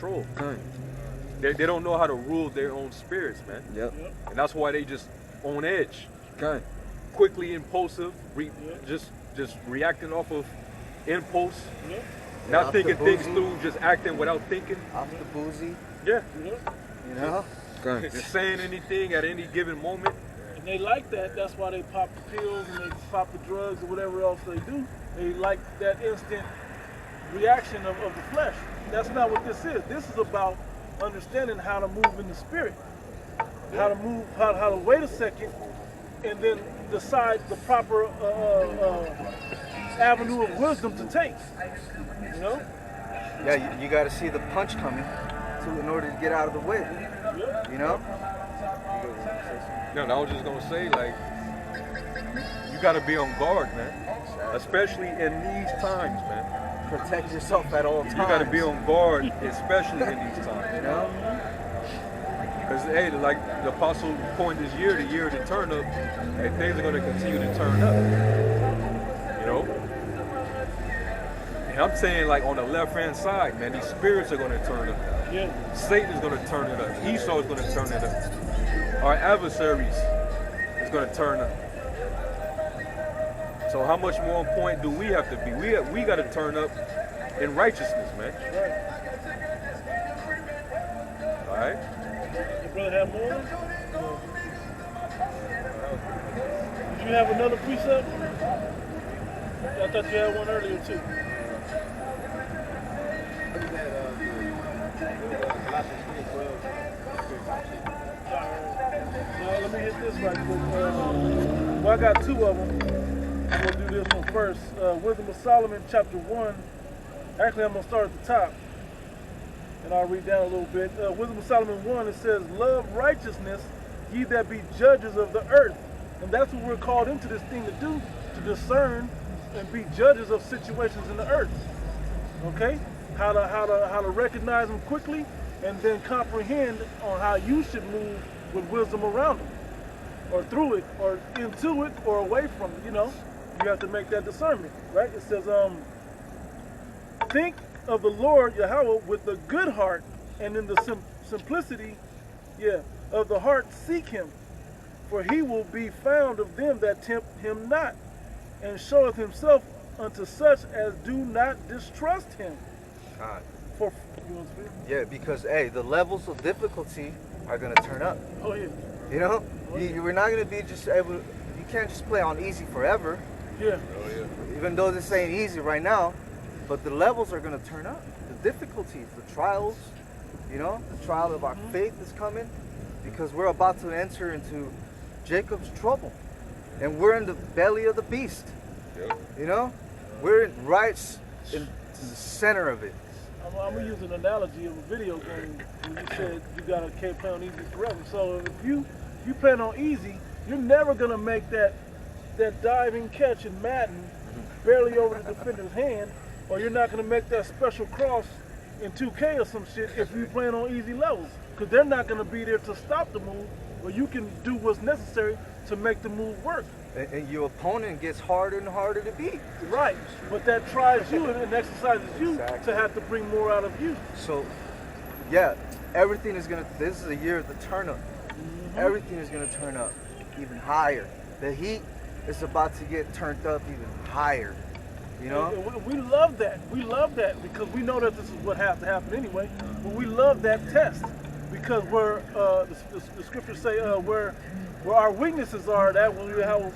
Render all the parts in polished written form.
control. Okay. They don't know how to rule their own spirits, man. Yep. And that's why they just on edge. Okay. Quickly impulsive, just reacting off of impulse. Yep. Not Off thinking the things boozy. through, just acting without thinking. Off the boozy. Yeah. You know? Okay. Just saying anything at any given moment. And they like that. That's why they pop the pills and they pop the drugs or whatever else they do. They like that instant reaction of the flesh. That's not what this is. This is about understanding how to move in the spirit. How to move, how to wait a second and then decide the proper avenue of wisdom to take. You know? Yeah, you got to see the punch coming in order to get out of the way. You know? No, I was just gonna say, like, you gotta be on guard, man. Especially in these times, man. Protect yourself at all times. You gotta be on guard, especially in these times. You know? Because, hey, like the apostle coined this year, the year of the turn up, and things are gonna continue to turn up. You know? And I'm saying, like, on the left-hand side, man, these spirits are gonna turn up. Yeah. Satan is gonna turn it up. Esau is gonna turn it up. Our adversaries is going to turn up. So how much more on point do we have to be? We got to turn up in righteousness, man. All right? Your brother have more? Did you have another precept? I thought you had one earlier too. Let me hit this right quick. Well, I got two of them. We'll do this one first. Wisdom of Solomon, chapter 1. Actually, I'm going to start at the top. And I'll read down a little bit. Wisdom of Solomon 1, it says, love righteousness, ye that be judges of the earth. And that's what we're called into this thing to do, to discern and be judges of situations in the earth. Okay? How to recognize them quickly and then comprehend on how you should move with wisdom around them, or through it, or into it, or away from it. You know, you have to make that discernment, right? It says, think of the Lord Yahweh with a good heart, and in the simplicity, of the heart seek Him, for He will be found of them that tempt Him not, and showeth Himself unto such as do not distrust Him. God. You want to speak? Yeah, because hey, the levels of difficulty are gonna turn up. Oh yeah. You know, we're not gonna be just able. You can't just play on easy forever. Yeah. Oh, yeah. Even though this ain't easy right now, but the levels are gonna turn up. The difficulties, the trials. You know, the trial of our faith is coming, because we're about to enter into Jacob's trouble, and we're in the belly of the beast. Yep. You know, we're right in the center of it. I'm gonna use an analogy of a video game. When you said you can't play on easy forever. So if you plan on easy, you're never gonna make that diving catch in Madden barely over the defender's hand, or you're not gonna make that special cross in 2K or some shit if you plan on easy levels, because they're not gonna be there to stop the move, but you can do what's necessary to make the move work. And your opponent gets harder and harder to beat. Right, but that tries you and exercises you to have to bring more out of you. So, yeah, everything is gonna. This is a year of the turn up. Everything is gonna turn up even higher. The heat is about to get turned up even higher. You know. And we love that. We love that because we know that this is what has to happen anyway. But we love that test because the scriptures say where our weaknesses are, that when we have will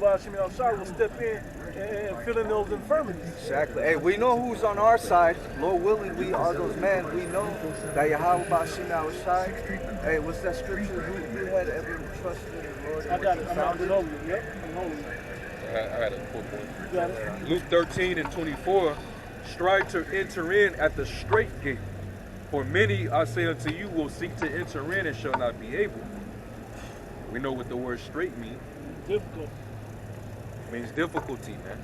step in and fill in those infirmities. Exactly. Hey, we know who's on our side. Lord willing, we are those men. We know that Yahweh Bashim our side. Hey, what's that scripture? Who had ever trusted in the Lord? I got it. I'm holding it. Yep, I'm holding it. I had a quick one. You got it. Luke 13:24, strive to enter in at the straight gate. For many, I say unto you, will seek to enter in and shall not be able. We know what the word straight means. Difficult. It means difficulty, man.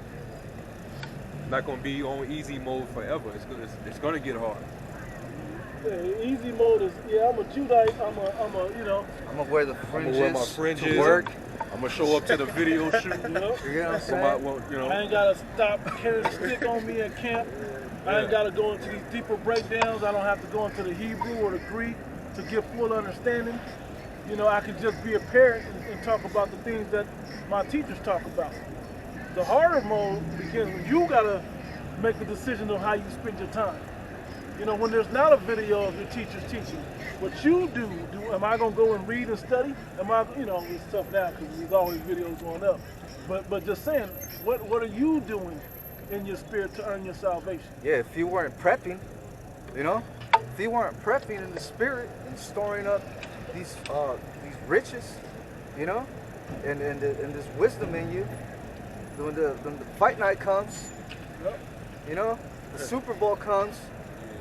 Not gonna be on easy mode forever. It's gonna get hard. Yeah, easy mode is I'm a Judite. I'm a I'm gonna wear the I'm fringes, gonna wear my fringes to work. I'm gonna show up to the video shoot. You know? You know what I'm saying? I ain't gotta stop carrying a stick on me at camp. I ain't got to go into these deeper breakdowns. I don't have to go into the Hebrew or the Greek to get full understanding. You know, I can just be a parent and talk about the things that my teachers talk about. The harder mode begins when you got to make a decision on how you spend your time. You know, when there's not a video of your teachers teaching, what you do, am I going to go and read and study? Am I, you know, it's tough now because there's always videos going up. But just saying, what are you doing in your spirit to earn your salvation? Yeah, if you weren't prepping, you know, if you weren't prepping in the spirit and storing up these riches, you know, and this wisdom in you, when the fight night comes, Yep. you know, the Super Bowl comes,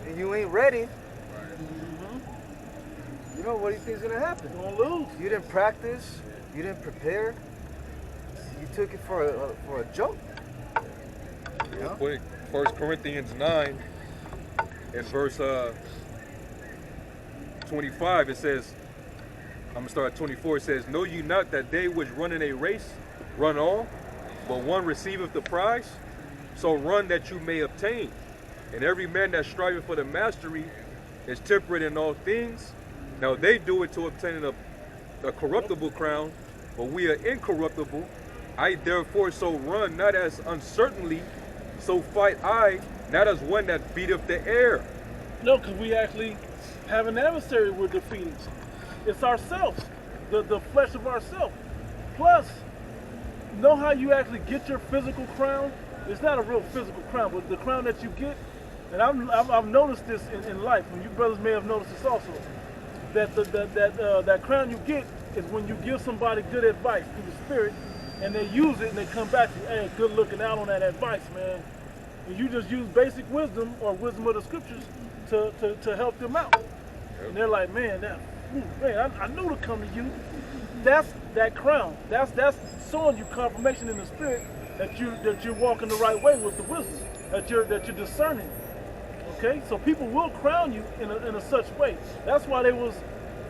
and you ain't ready, you know, what do you think's gonna happen? You're gonna lose. You didn't practice, you didn't prepare, you took it for a joke. You know? Quick, 1 Corinthians 9 in verse 25, it says, I'm gonna start at 24, it says, know ye not that they which run in a race run all, but one receiveth the prize? So run that you may obtain. And every man that striveth for the mastery is temperate in all things. Now they do it to obtain a corruptible crown, but we are incorruptible. I therefore so run, not as uncertainly, so fight I, not as one that beateth the air. No, because we actually have an adversary we're defeating. It's ourselves, the flesh of ourselves. Plus, know how you actually get your physical crown? It's not a real physical crown, but the crown that you get, and I've noticed this in life, and you brothers may have noticed this also, that that crown you get is when you give somebody good advice through the Spirit, and they use it and they come back to you, hey, good looking out on that advice, man. And you just use basic wisdom or wisdom of the scriptures to help them out. And they're like, man, I knew to come to you. That's that crown. That's showing you confirmation in the Spirit that you're walking the right way with the wisdom, that you're discerning. Okay, so people will crown you in a such way. That's why they was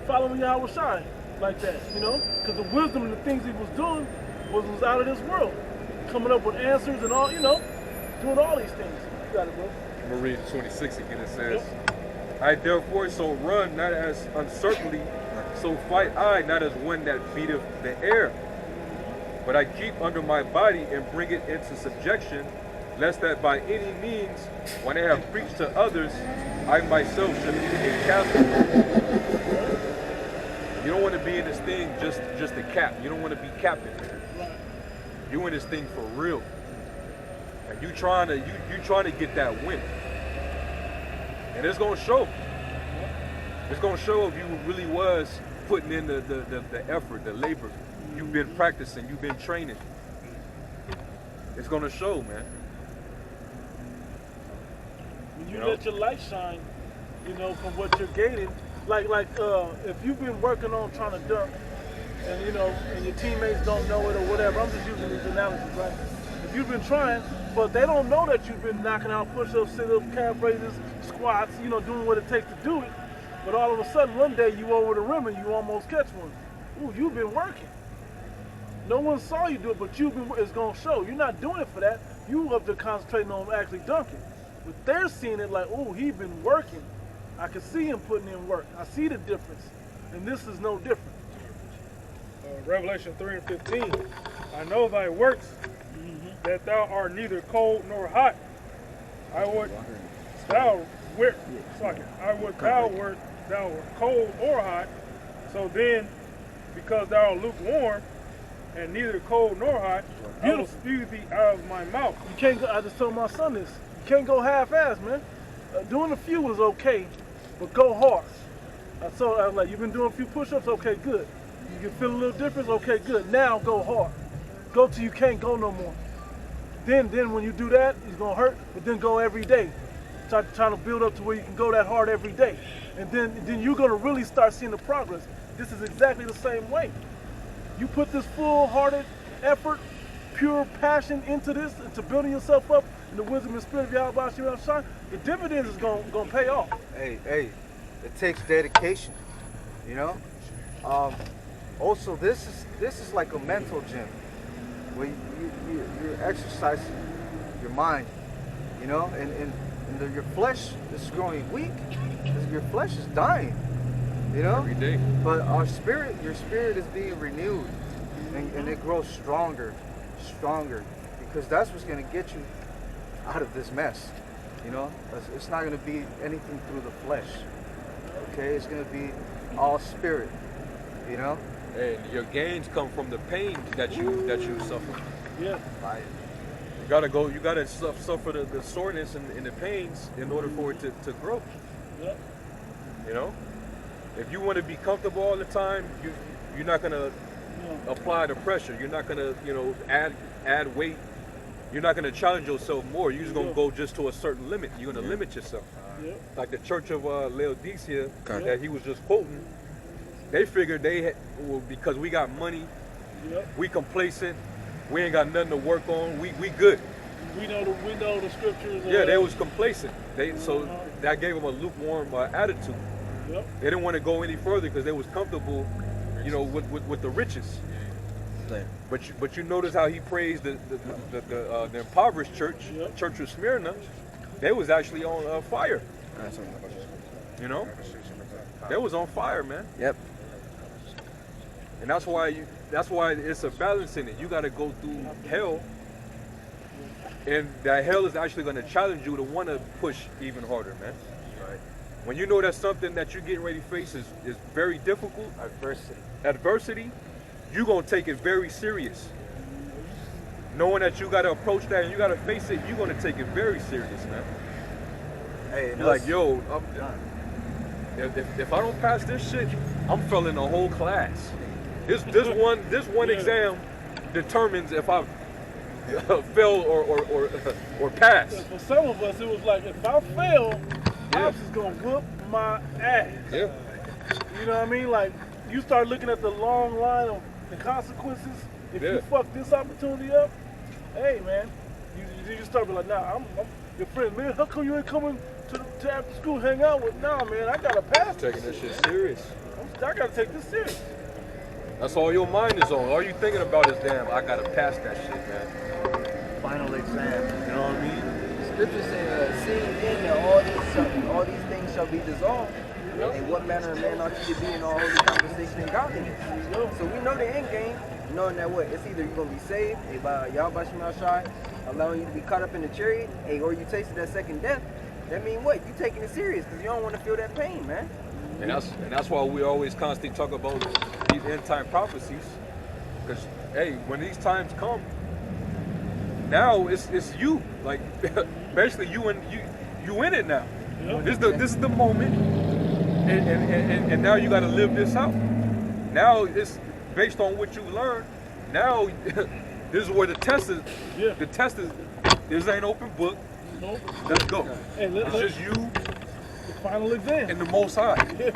following Yahushua like that, you know, because the wisdom and the things he was doing was out of this world, coming up with answers and all, you know, doing all these things. You got it, bro. I'm gonna read 26 again. It says, I therefore so run, not as uncertainly, so fight I, not as one that beateth the air. But I keep under my body and bring it into subjection, lest that by any means, when I have preached to others, I myself should be a captive. You don't want to be in this thing just a cap. You don't want to be captive. You in this thing for real. And you trying to get that win. And it's gonna show. It's gonna show if you really was putting in the effort, the labor. You've been practicing, you've been training. It's gonna show, man. When you let your light shine, you know, from what you're gaining, like if you've been working on trying to dunk, and you know, and your teammates don't know it or whatever, I'm just using these analogies, right? If you've been trying, but they don't know that you've been knocking out push-ups, sit-ups, calf raises, squats, you know, doing what it takes to do it, but all of a sudden one day you over the rim and you almost catch one. Ooh, you've been working. No one saw you do it, but it's gonna show. You're not doing it for that. You up there concentrating on actually dunking. But they're seeing it like, oh, he's been working. I can see him putting in work. I see the difference. And this is no different. Revelation 3 and 15. I know thy works, that thou art neither cold nor hot. I would thou wert cold or hot. So then, because thou art lukewarm, and neither cold nor hot, I will spew thee out of my mouth. You can't go, I just told my son this. You can't go half-ass, man. Doing a few is okay, but go hard. I was like, you've been doing a few push-ups? Okay, good. You can feel a little difference? Okay, good. Now go hard. Go till you can't go no more. Then when you do that, it's gonna hurt, but then go every day. Try to build up to where you can go that hard every day. And then you're gonna really start seeing the progress. This is exactly the same way. You put this full-hearted effort, pure passion into this, into building yourself up in the wisdom and spirit of Yahweh, the dividends is gonna pay off. Hey, it takes dedication, you know. Also, this is like a mental gym, where you're exercising your mind, you know, and and your flesh is growing weak. Your flesh is dying, you know. Every day. But your spirit is being renewed, and it grows stronger, because that's what's gonna get you out of this mess. You know, it's not gonna be anything through the flesh. Okay, it's gonna be all spirit. You know. And your gains come from the pain that you suffer. Yeah. You gotta suffer the soreness and the pains in order for it to grow. Yeah. You know, if you want to be comfortable all the time, you're not gonna apply the pressure. You're not gonna add weight. You're not gonna challenge yourself more. You're just gonna go just to a certain limit. You're gonna limit yourself. Like the Church of Laodicea that he was just quoting. They figured because we got money, we complacent, we ain't got nothing to work on, we good. We know the scriptures. Yeah, they was complacent. So that gave them a lukewarm attitude. Yep. They didn't want to go any further because they was comfortable, with the riches. But you notice how he praised the impoverished church, Church of Smyrna. They was actually on fire. You know, they was on fire, man. Yep. And that's why it's a balance in it. You got to go through hell, and that hell is actually going to challenge you to want to push even harder, man. Right. When you know that something that you're getting ready to face is very difficult, adversity, you're going to take it very serious. Knowing that you got to approach that and you got to face it, you're going to take it very serious, man. Hey, you're like, yo, if I don't pass this shit, I'm failing the whole class. This one exam determines if I fail or pass. For some of us, it was like, if I fail, I'm just gonna whoop my ass. Yeah. You know what I mean? Like, you start looking at the long line of the consequences. If you fuck this opportunity up, hey man, you just start be like, nah, I'm your friend, man. How come you ain't coming to after school hang out with? Nah, man, I gotta pass. Taking this shit serious. I gotta take this serious. That's all your mind is on. All you thinking about is, damn, I gotta pass that shit, man. Final exam. You know what I mean? Scripture says, seeing then that all these things shall be dissolved. And what manner of man ought you to be in all holy conversation and godliness? So we know the end game, knowing that what? It's either you're going to be saved, by Yahweh Shema Shai, allowing you to be caught up in the chariot, or you tasted that second death. That means what? You taking it serious because you don't want to feel that pain, man. And that's why we always constantly talk about these end time prophecies. Because, hey, when these times come, now it's you. Like, basically you in it now. This is the moment. And now you got to live this out. Now it's based on what you learned. Now this is where the test is. Yeah. The test is. This ain't open book. Nope. Let's go. Hey, it's just you the final exam and the Most High. Yeah.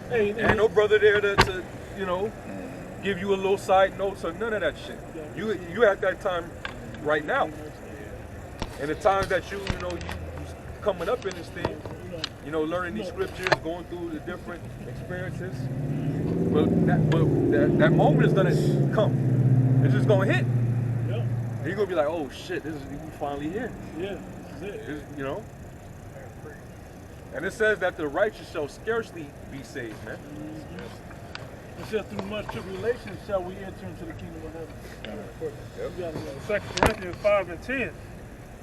Hey, ain't no brother there to give you a little side notes or none of that shit. You at that time right now. And the times that you coming up in this thing. Learning these scriptures, going through the different experiences. But that moment is gonna come. It's just gonna hit. Yeah. And you're gonna be like, oh shit, we finally here. Yeah, this is it. And it says that the righteous shall scarcely be saved, man. It says through much tribulation shall we enter into the kingdom of heaven. Yep. 2 Corinthians 5 and 10.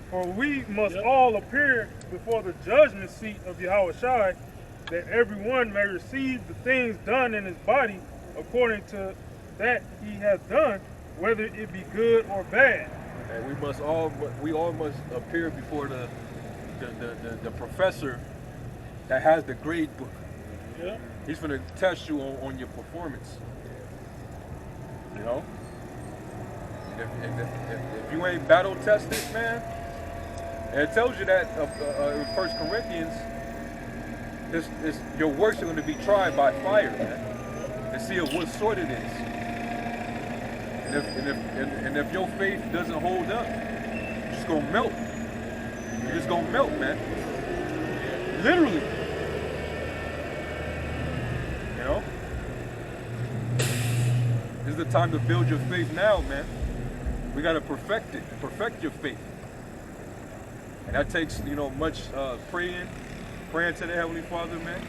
For we must all appear before the judgment seat of Yahweh Shai, that everyone may receive the things done in his body according to that he has done, whether it be good or bad. And we all must appear before the professor that has the grade book. Yeah. He's going to test you on your performance. And if you ain't battle tested, man. And it tells you that in 1 Corinthians, your works are going to be tried by fire, man, to see of what sort it is. And if your faith doesn't hold up, you're just going to melt. You're just going to melt, man. Literally. This is the time to build your faith now, man. We got to perfect it. Perfect your faith. And that takes, you know, much praying to the Heavenly Father, man.